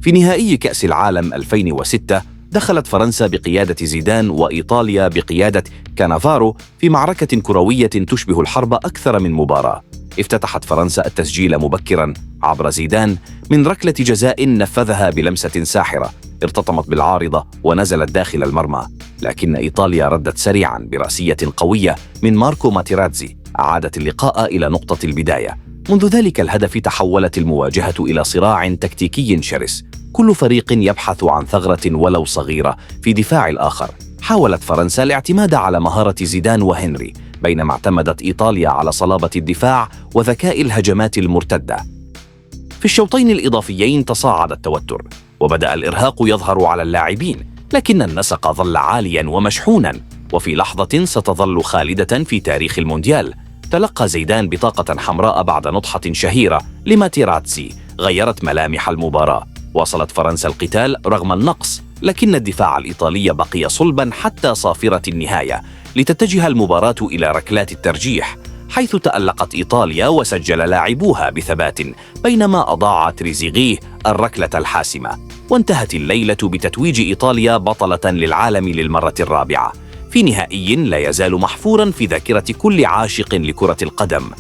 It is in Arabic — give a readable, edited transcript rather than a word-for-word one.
في نهائي كأس العالم 2006 دخلت فرنسا بقيادة زيدان وإيطاليا بقيادة كانافارو في معركة كروية تشبه الحرب أكثر من مباراة. افتتحت فرنسا التسجيل مبكراً عبر زيدان من ركلة جزاء نفذها بلمسة ساحرة ارتطمت بالعارضة ونزلت داخل المرمى، لكن إيطاليا ردت سريعاً برأسية قوية من ماركو ماتيراتزي أعادت اللقاء إلى نقطة البداية. منذ ذلك الهدف تحولت المواجهة إلى صراع تكتيكي شرس، كل فريق يبحث عن ثغرة ولو صغيرة في دفاع الآخر. حاولت فرنسا الاعتماد على مهارة زيدان وهنري، بينما اعتمدت إيطاليا على صلابة الدفاع وذكاء الهجمات المرتدة. في الشوطين الإضافيين تصاعد التوتر وبدأ الإرهاق يظهر على اللاعبين، لكن النسق ظل عالياً ومشحوناً، وفي لحظة ستظل خالدة في تاريخ المونديال. تلقى زيدان بطاقة حمراء بعد نطحة شهيرة لماتيراتزي غيرت ملامح المباراة. واصلت فرنسا القتال رغم النقص، لكن الدفاع الإيطالي بقي صلباً حتى صافرة النهاية، لتتجه المباراة إلى ركلات الترجيح، حيث تألقت إيطاليا وسجل لاعبوها بثبات، بينما أضاع تريزيغيه الركلة الحاسمة. وانتهت الليلة بتتويج إيطاليا بطلة للعالم للمرة الرابعة، في نهائي لا يزال محفوراً في ذاكرة كل عاشق لكرة القدم.